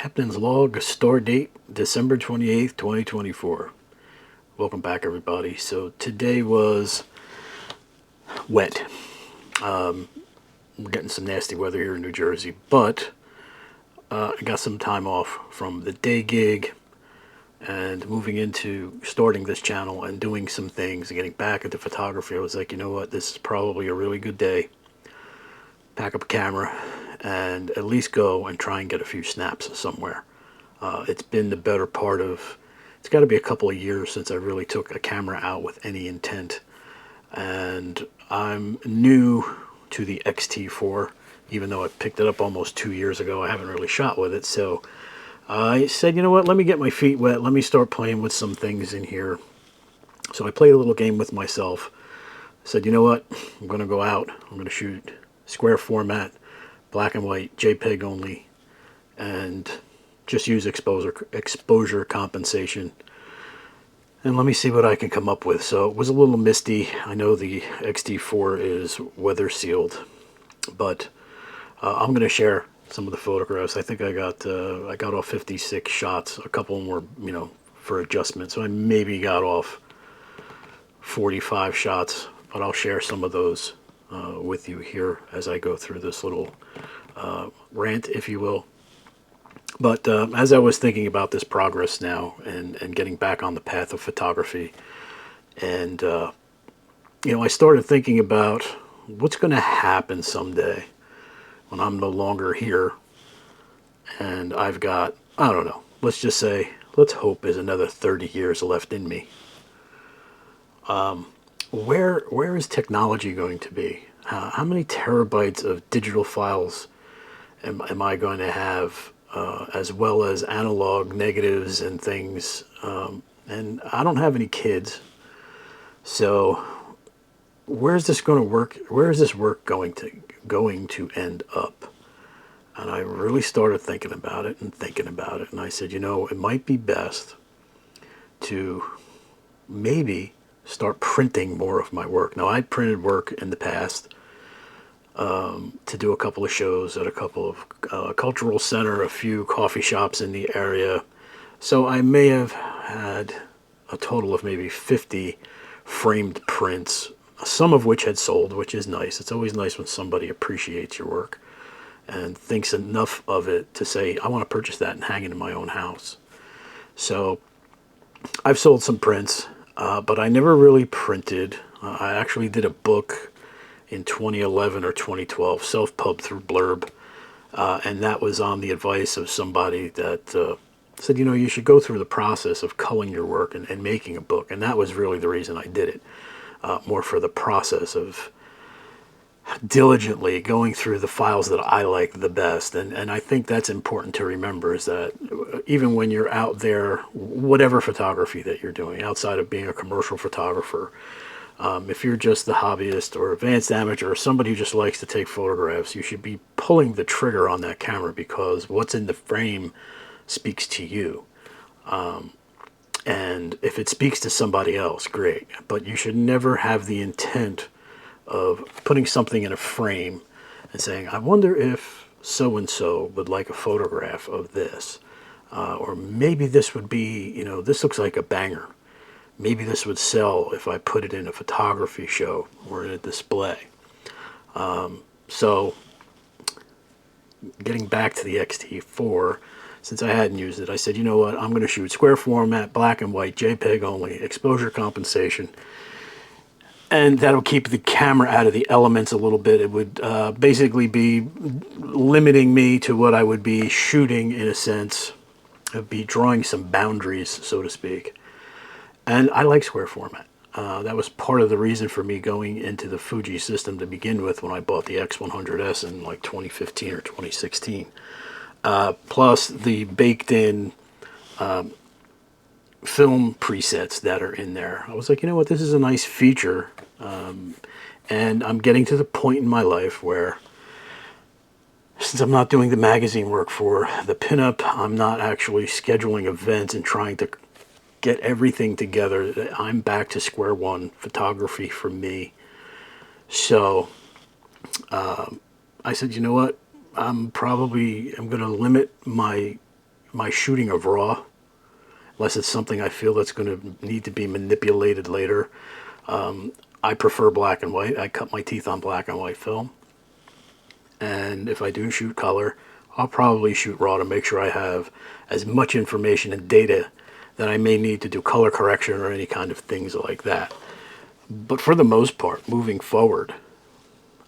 Captain's log, store date December 28th, 2024. Welcome back, everybody. So today was wet. We're getting some nasty weather here in New Jersey, but I got some time off from the day gig and moving into starting this channel and doing some things and getting back into photography. I was like, you know what, this is probably a really good day. Pack up a camera and at least go and try and get a few snaps somewhere. It's been the better part of, it's got to be a couple of years since I really took a camera out with any intent. And I'm new to the XT4, even though I picked it up almost 2 years ago. I haven't really shot with it. So I said, you know what, let me get my feet wet. Let me start playing with some things in here. So I played a little game with myself. I said, you know what, I'm going to go out. I'm going to shoot square format, black and white, JPEG only, and just use exposure compensation. And let me see what I can come up with. So it was a little misty. I know the XT4 is weather sealed, but I'm going to share some of the photographs. I think I got off 56 shots. A couple more, for adjustment. So I maybe got off 45 shots, but I'll share some of those with you here as I go through this little rant, if you will. But as I was thinking about this progress now and getting back on the path of photography, and I started thinking about what's going to happen someday when I'm no longer here and I've got, I don't know, let's just say, let's hope there's another 30 years left in me. Where is technology going to be? How many terabytes of digital files am I going to have, as well as analog negatives and things? And I don't have any kids, so where's this going to work? Where is this work going to end up? And I really started thinking about it, and I said, it might be best to maybe start printing more of my work. Now, I printed work in the past to do a couple of shows at a couple of cultural center, a few coffee shops in the area. So I may have had a total of maybe 50 framed prints, some of which had sold, which is nice. It's always nice when somebody appreciates your work and thinks enough of it to say, I want to purchase that and hang it in my own house. So I've sold some prints. But I never really printed. I actually did a book in 2011 or 2012, self-pub through Blurb, and that was on the advice of somebody that said, you should go through the process of culling your work and making a book, and that was really the reason I did it, more for the process of diligently going through the files that I like the best. And I think that's important to remember, is that even when you're out there, whatever photography that you're doing, outside of being a commercial photographer, if you're just the hobbyist or advanced amateur or somebody who just likes to take photographs, you should be pulling the trigger on that camera, because what's in the frame speaks to you. And if it speaks to somebody else, great. But you should never have the intent of putting something in a frame and saying, I wonder if so-and-so would like a photograph of this. Or maybe this would be, this looks like a banger. Maybe this would sell if I put it in a photography show or in a display. So getting back to the XT4, since I hadn't used it, I said, you know what, I'm going to shoot square format, black and white, JPEG only, exposure compensation. And that'll keep the camera out of the elements a little bit. It would basically be limiting me to what I would be shooting, in a sense. It would be drawing some boundaries, so to speak. And I like square format. That was part of the reason for me going into the Fuji system to begin with when I bought the X100S in like 2015 or 2016. Plus the baked-in film presets that are in there. I was like, you know what, this is a nice feature. And I'm getting to the point in my life where, since I'm not doing the magazine work for the pinup, I'm not actually scheduling events and trying to get everything together. I'm back to square one, photography for me. So I said, you know what, I'm going to limit my my shooting of raw, unless it's something I feel that's going to need to be manipulated later. I prefer black and white. I cut my teeth on black and white film. And if I do shoot color, I'll probably shoot raw to make sure I have as much information and data that I may need to do color correction or any kind of things like that. But for the most part, moving forward,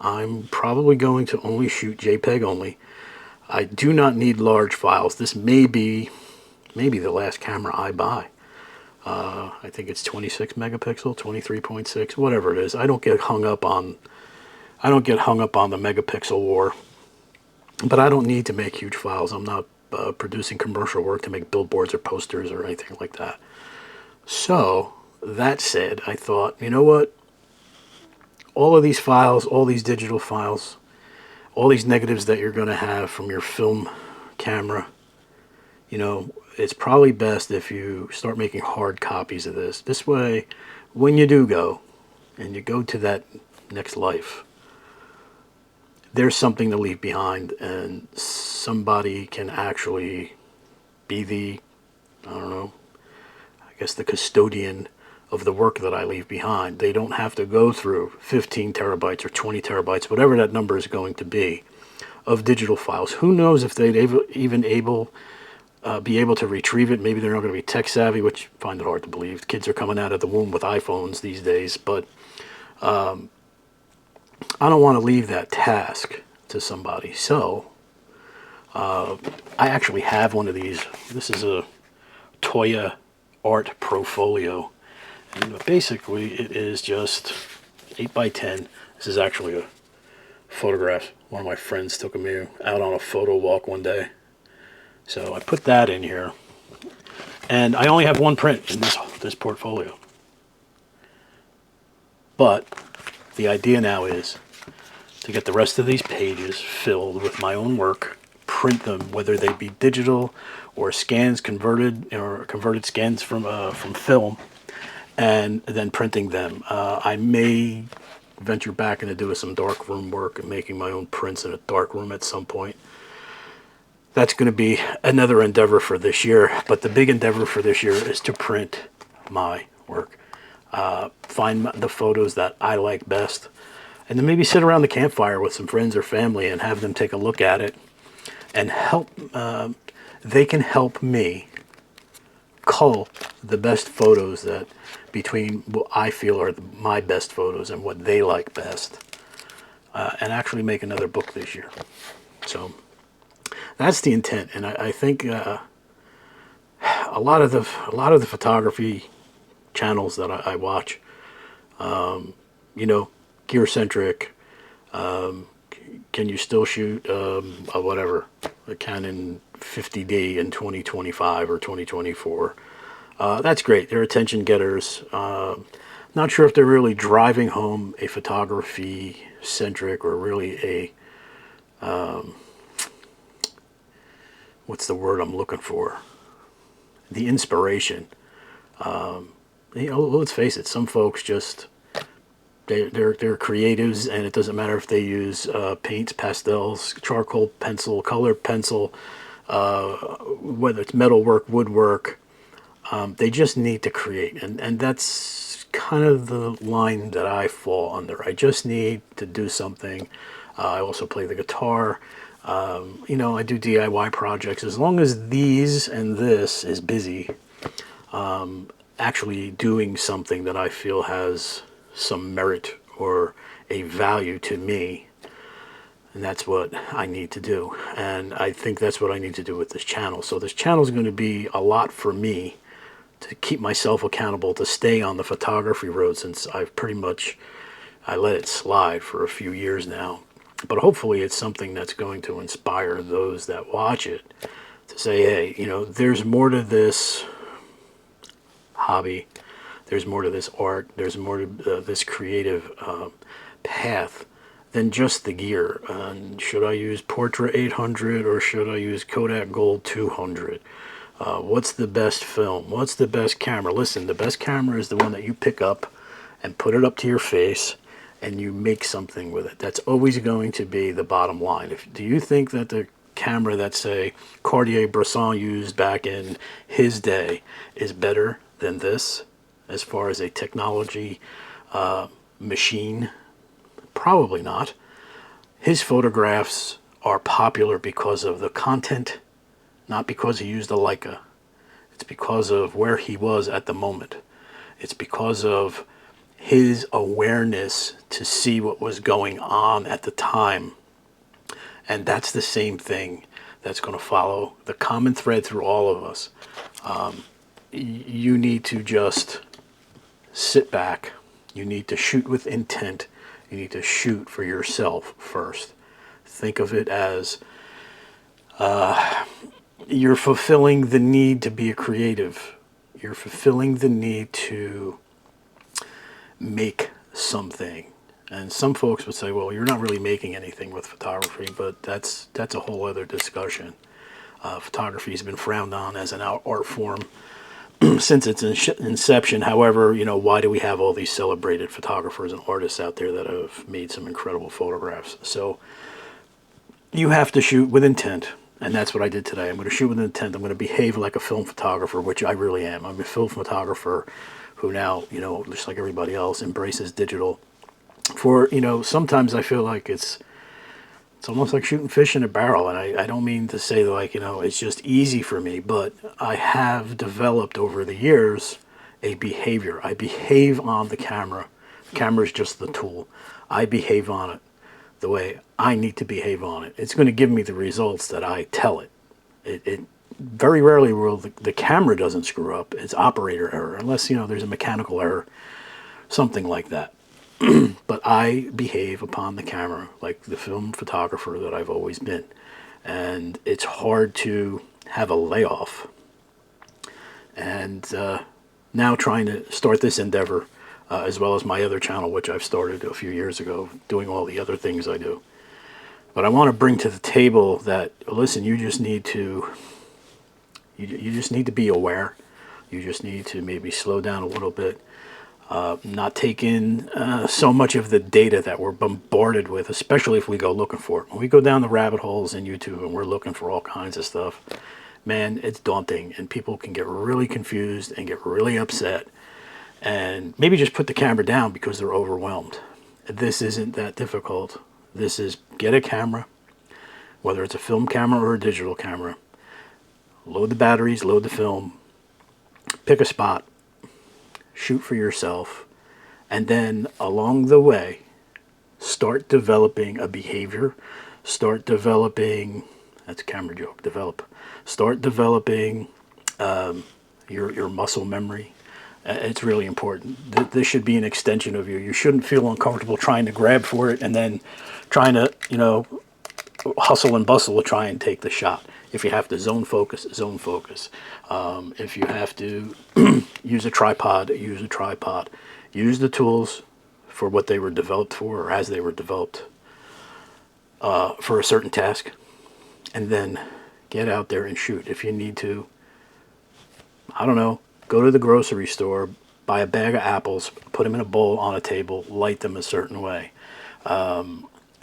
I'm probably going to only shoot JPEG only. I do not need large files. This may be maybe the last camera I buy. I think it's 26 megapixel, 23.6, whatever it is. I don't get hung up on the megapixel war. But I don't need to make huge files. I'm not producing commercial work to make billboards or posters or anything like that. So, that said, I thought, you know what? All of these files, all these digital files, all these negatives that you're going to have from your film camera, you know, it's probably best if you start making hard copies of this. This way, when you do go, and you go to that next life, there's something to leave behind, and somebody can actually be the, I don't know, I guess the custodian of the work that I leave behind. They don't have to go through 15 terabytes or 20 terabytes, whatever that number is going to be, of digital files. Who knows if they'd even be able to retrieve it. Maybe they're not going to be tech savvy, which I find it hard to believe. Kids are coming out of the womb with iPhones these days, but I don't want to leave that task to somebody. So I actually have one of these. This is a Toya Art Profolio, and basically it is just 8 by 10. This is actually a photograph. One of my friends took me out on a photo walk one day, so I put that in here. And I only have one print in this portfolio, but the idea now is to get the rest of these pages filled with my own work, print them, whether they be digital or scans converted, or converted scans from film, and then printing them. I may venture back into doing some darkroom work and making my own prints in a darkroom at some point. That's going to be another endeavor for this year, but the big endeavor for this year is to print my work. Find the photos that I like best, and then maybe sit around the campfire with some friends or family and have them take a look at it and help. They can help me cull the best photos that between what I feel are my best photos and what they like best, and actually make another book this year. So that's the intent, and I think a lot of the photography channels that I watch, you know, gear centric. Can you still shoot a Canon 50D in 2025 or 2024? That's great. They're attention getters. Not sure if they're really driving home a photography centric or really a what's the word I'm looking for? The inspiration. You know, let's face it. Some folks just they're creatives, and it doesn't matter if they use paints, pastels, charcoal pencil, colored pencil, whether it's metalwork, woodwork. They just need to create, and that's kind of the line that I fall under. I just need to do something. I also play the guitar. You know, I do DIY projects. As long as these and this is busy, actually doing something that I feel has some merit or a value to me, and that's what I need to do. And I think that's what I need to do with this channel. So this channel is going to be a lot for me to keep myself accountable, to stay on the photography road, since I've pretty much I let it slide for a few years now. But hopefully it's something that's going to inspire those that watch it to say, hey, you know, there's more to this hobby, there's more to this art, there's more to this creative path than just the gear. Should I use Portra 800 or should I use Kodak Gold 200? What's the best film? What's the best camera? Listen, the best camera is the one that you pick up and put it up to your face and you make something with it. That's always going to be the bottom line. Do you think that the camera that, say, Cartier-Bresson used back in his day is better than this as far as a technology machine? Probably not. His photographs are popular because of the content, not because he used a Leica. It's because of where he was at the moment. It's because of his awareness to see what was going on at the time. And that's the same thing that's going to follow the common thread through all of us. You need to just sit back. You need to shoot with intent. You need to shoot for yourself first. Think of it as you're fulfilling the need to be a creative. You're fulfilling the need to make something. And some folks would say, well, you're not really making anything with photography, but that's a whole other discussion. Photography has been frowned on as an art form since its inception. However, why do we have all these celebrated photographers and artists out there that have made some incredible photographs? So you have to shoot with intent. And that's what I did today. I'm going to shoot with intent. I'm going to behave like a film photographer, which I really am. I'm a film photographer who now, just like everybody else, embraces digital. For, sometimes I feel like it's almost like shooting fish in a barrel. And I don't mean to say like, it's just easy for me, but I have developed over the years a behavior. I behave on the camera. The camera is just the tool. I behave on it the way I need to behave on it. It's going to give me the results that I tell it. It very rarely will the camera doesn't screw up. It's operator error, unless there's a mechanical error, something like that. But I behave upon the camera like the film photographer that I've always been, and it's hard to have a layoff. And now trying to start this endeavor, as well as my other channel, which I've started a few years ago, doing all the other things I do. But I want to bring to the table that, listen, you just need to be aware. You just need to maybe slow down a little bit, not take in so much of the data that we're bombarded with, especially if we go looking for it. When we go down the rabbit holes in YouTube and we're looking for all kinds of stuff, man, it's daunting, and people can get really confused and get really upset. And maybe just put the camera down because they're overwhelmed. This isn't that difficult. This is get a camera, whether it's a film camera or a digital camera. Load the batteries, load the film, pick a spot, shoot for yourself, and then along the way, start developing a behavior. Start developing, that's a camera joke, start developing your muscle memory. It's really important. This should be an extension of you. You shouldn't feel uncomfortable trying to grab for it and then trying to, hustle and bustle to try and take the shot. If you have to zone focus, zone focus. If you have to use a tripod, use a tripod. Use the tools for what they were developed for, or as they were developed for a certain task. And then get out there and shoot. If you need to, I don't know, go to the grocery store, buy a bag of apples, put them in a bowl on a table, light them a certain way.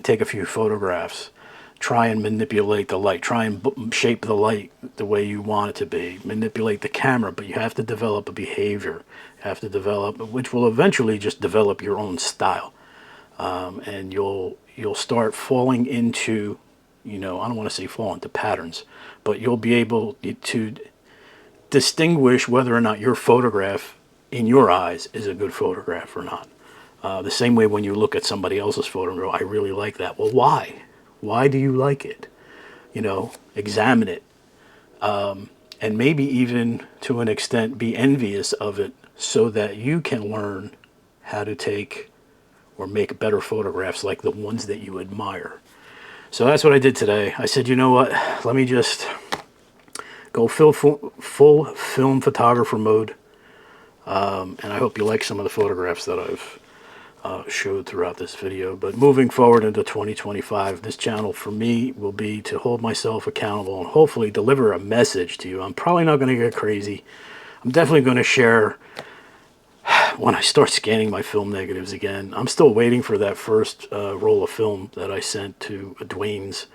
Take a few photographs. Try and manipulate the light. Try and shape the light the way you want it to be. Manipulate the camera, but you have to develop a behavior. You have to develop, which will eventually just develop your own style. And you'll start falling into, I don't want to say fall into patterns, but you'll be able to distinguish whether or not your photograph in your eyes is a good photograph or not. The same way when you look at somebody else's photo and go, I really like that. Well, why? Why do you like it? Examine it. And maybe even to an extent be envious of it so that you can learn how to take or make better photographs like the ones that you admire. So that's what I did today. I said, you know what? Let me just go full film photographer mode. And I hope you like some of the photographs that I've showed throughout this video. But moving forward into 2025, this channel for me will be to hold myself accountable and hopefully deliver a message to you. I'm probably not going to get crazy. I'm definitely going to share when I start scanning my film negatives again. I'm still waiting for that first roll of film that I sent to Dwayne's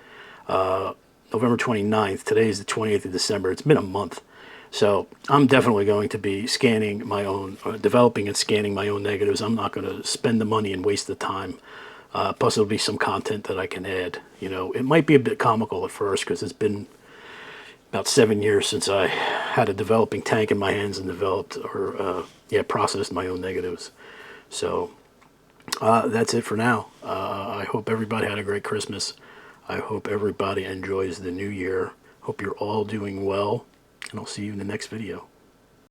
November 29th. Today is the 28th of December. It's been a month. So I'm definitely going to be scanning my own, developing and scanning my own negatives. I'm not going to spend the money and waste the time. Plus, there'll be some content that I can add. You know, it might be a bit comical at first because it's been about 7 years since I had a developing tank in my hands and developed or processed my own negatives. So that's it for now. I hope everybody had a great Christmas. I hope everybody enjoys the new year. Hope you're all doing well, and I'll see you in the next video.